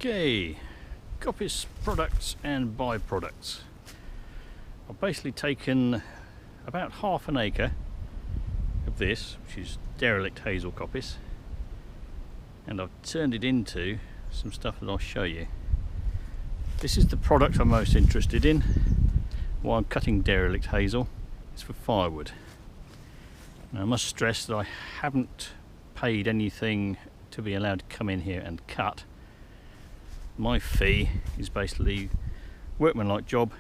Okay, coppice products and byproducts. I've basically taken about half an acre of this, which is derelict hazel coppice, and I've turned it into some stuff that I'll show you. This is the product I'm most interested in. Why I'm cutting derelict hazel is for firewood. Now I must stress that I haven't paid anything to be allowed to come in here and cut. My fee is basically workmanlike job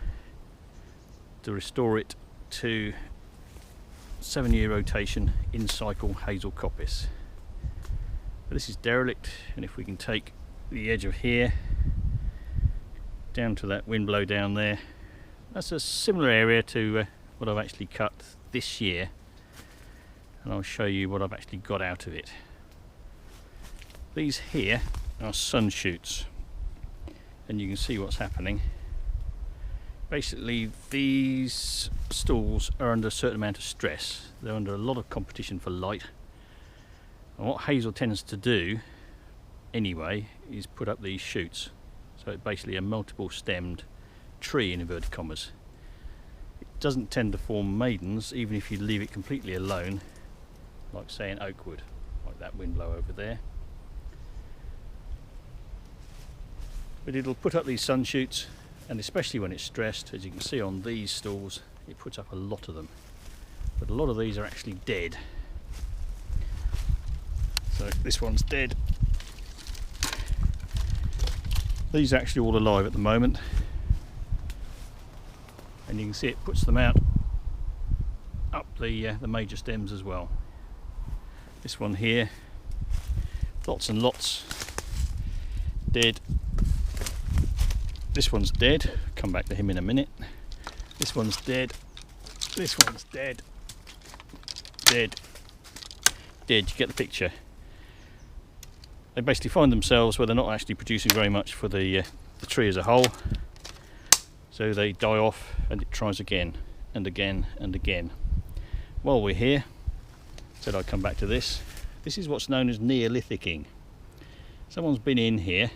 to restore it to 7-year rotation in cycle hazel coppice. But this is derelict, and if we can take the edge of here down to that wind blow down there, that's a similar area to what I've actually cut this year, and I'll show you what I've actually got out of it. These here are sun shoots, and you can see what's happening. Basically these stalls are under a certain amount of stress. They're under a lot of competition for light, and what hazel tends to do anyway is put up these shoots. So it's basically a multiple stemmed tree in inverted commas. It doesn't tend to form maidens even if you leave it completely alone, like say an oak would, like that wind blow over there. But it'll put up these sun shoots, and especially when it's stressed, as you can see on these stalls, it puts up a lot of them. But a lot of these are actually dead. So this one's dead. These are actually all alive at the moment, and you can see it puts them out up the major stems as well. This one here, lots and lots dead. This one's dead, come back to him in a minute. This one's dead, this one's dead, dead, dead. You get the picture. They basically find themselves where they're not actually producing very much for the tree as a whole, so they die off and it tries again and again and again. While we're here, said I'd come back to this. This is what's known as Neolithic-ing. Someone's been in here,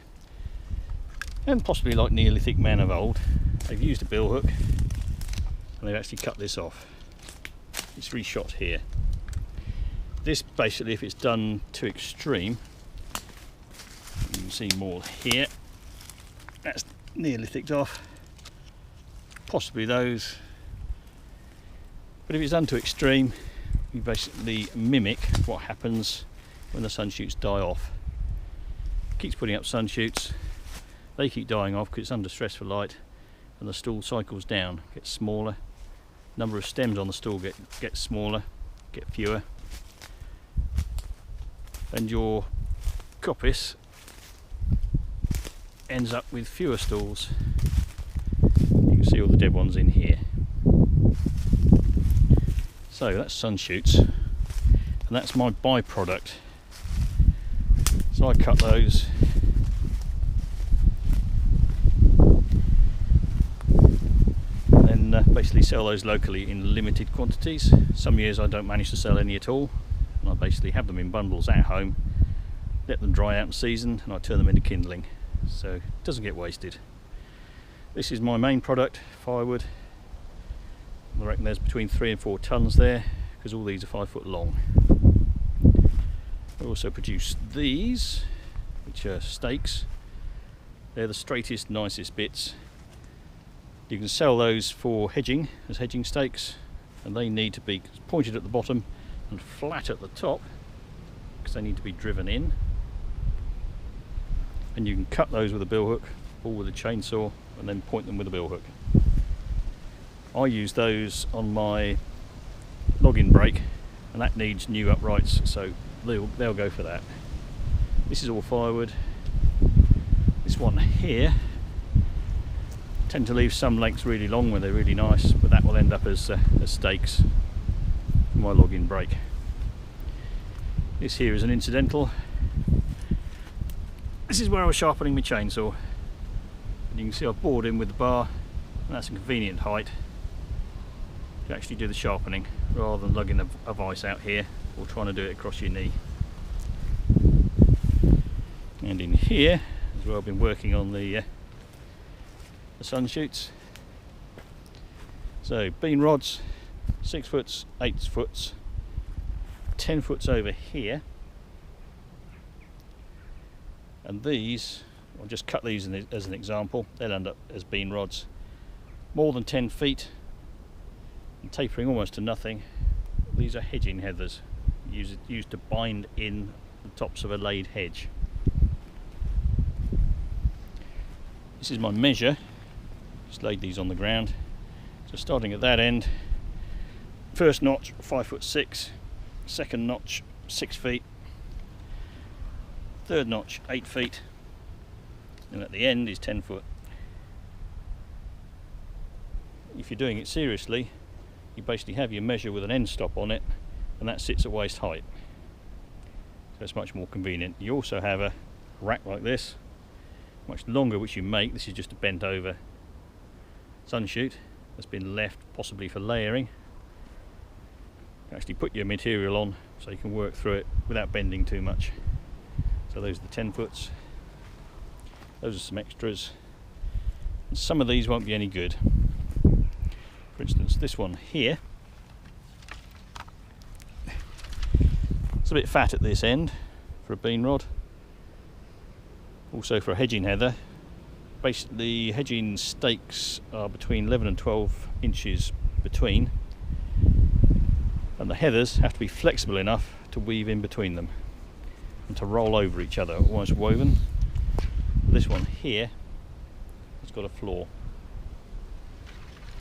and possibly like Neolithic men of old, they've used a billhook and they've actually cut this off. It's reshot here. This basically, if it's done to extreme, you can see more here, that's Neolithic'd off, possibly those. But if it's done to extreme, you basically mimic what happens when the sun shoots die off. It keeps putting up sun shoots. They keep dying off because it's under stress for light, and the stall cycles down, gets smaller. Number of stems on the stall get smaller, get fewer, and your coppice ends up with fewer stalls. You can see all the dead ones in here. So that's sun shoots, and that's my byproduct. So I cut those. Basically sell those locally in limited quantities. Some years I don't manage to sell any at all, and I basically have them in bundles at home, let them dry out in season, and I turn them into kindling, so it doesn't get wasted. This is my main product, firewood. I reckon there's between 3 and 4 tons there, because all these are 5 foot long. I also produce these, which are stakes. They're the straightest, nicest bits. You can sell those for hedging, as hedging stakes, and they need to be pointed at the bottom and flat at the top because they need to be driven in. And you can cut those with a billhook or with a chainsaw and then point them with a billhook. I use those on my logging brake, and that needs new uprights, so they'll go for that. This is all firewood. This one here, tend to leave some lengths really long when they're really nice, but that will end up as stakes for my logging brake. This here is an incidental. This is where I was sharpening my chainsaw, and you can see I've bored in with the bar, and that's a convenient height to actually do the sharpening rather than lugging a vise out here or trying to do it across your knee. And in here, where I've been working on the sun shoots. So bean rods, 6 foot, 8 foot, 10 foot over here, and these, I'll just cut these as an example, they'll end up as bean rods, more than 10 feet and tapering almost to nothing. These are hedging heathers, used to bind in the tops of a laid hedge. This is my measure, just laid these on the ground. So starting at that end, first notch 5'6", second notch 6 feet, third notch 8 feet, and at the end is 10 foot. If you're doing it seriously, you basically have your measure with an end stop on it, and that sits at waist height, so it's much more convenient. You also have a rack like this, much longer, which you make. This is just a bent over sun shoot that's been left possibly for layering. You can actually put your material on so you can work through it without bending too much. So those are the 10 foots. Those are some extras. And some of these won't be any good. For instance, this one here, it's a bit fat at this end for a bean rod. Also for a hedging heather. Basically, hedging stakes are between 11 and 12 inches between, and the heathers have to be flexible enough to weave in between them and to roll over each other, almost woven. This one here has got a flaw,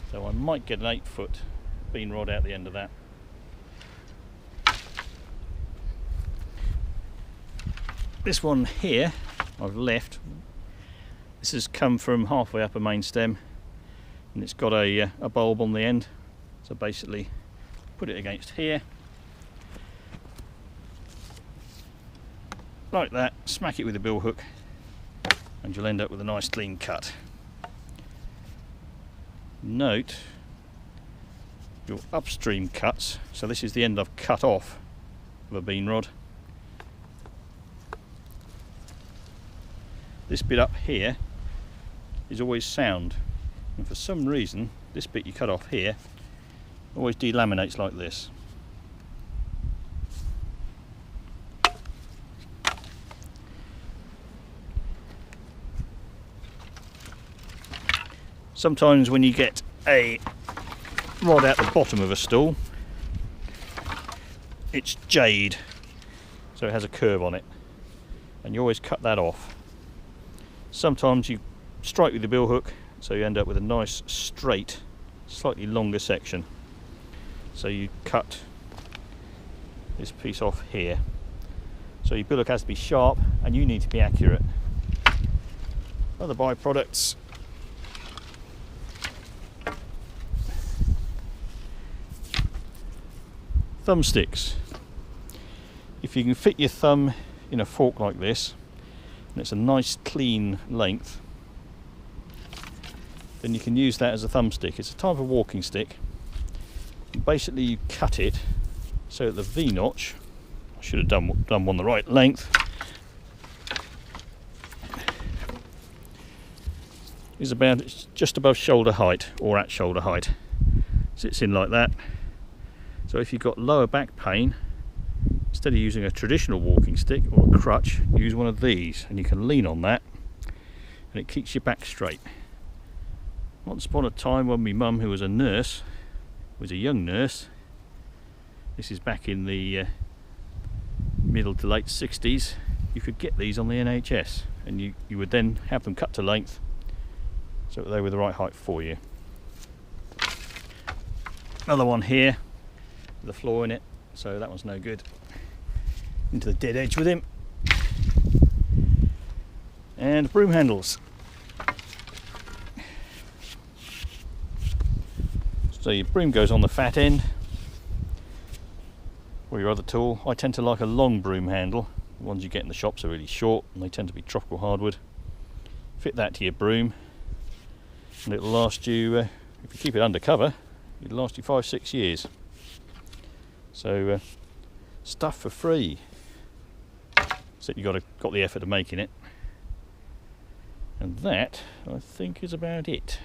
so I might get an 8 foot bean rod out the end of that. This one here I've left. This has come from halfway up a main stem, and it's got a bulb on the end. So basically, put it against here, like that, smack it with a bill hook, and you'll end up with a nice clean cut. Note your upstream cuts, so this is the end I've cut off of a bean rod. This bit up here is always sound, and for some reason this bit you cut off here always delaminates like this. Sometimes when you get a rod out the bottom of a stool, it's jade, so it has a curve on it, and you always cut that off. Sometimes you strike with the bill hook, so you end up with a nice straight, slightly longer section. So you cut this piece off here. So your bill hook has to be sharp, and you need to be accurate. Other byproducts: thumbsticks. If you can fit your thumb in a fork like this, and it's a nice clean length, then you can use that as a thumbstick. It's a type of walking stick. Basically you cut it so that the V-notch, I should have done one the right length, is about just above shoulder height, or at shoulder height. Sits in like that. So if you've got lower back pain, instead of using a traditional walking stick or a crutch, use one of these, and you can lean on that and it keeps your back straight. Once upon a time, when my mum, who was a nurse, was a young nurse, this is back in the middle to late 60s, you could get these on the NHS, and you would then have them cut to length so that they were the right height for you. Another one here with a flaw in it, so that one's no good. Into the dead edge with him. And broom handles. So your broom goes on the fat end, or your other tool. I tend to like a long broom handle. The ones you get in the shops are really short, and they tend to be tropical hardwood. Fit that to your broom, and it'll last you, if you keep it under cover, it'll last you 5-6 years. So stuff for free, except you got the effort of making it. And that, I think, is about it.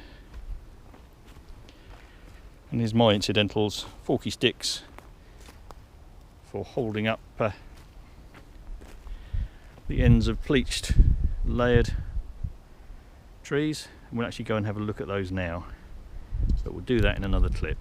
And here's my incidentals, forky sticks for holding up the ends of pleached, layered trees. And we'll actually go and have a look at those now. So we'll do that in another clip.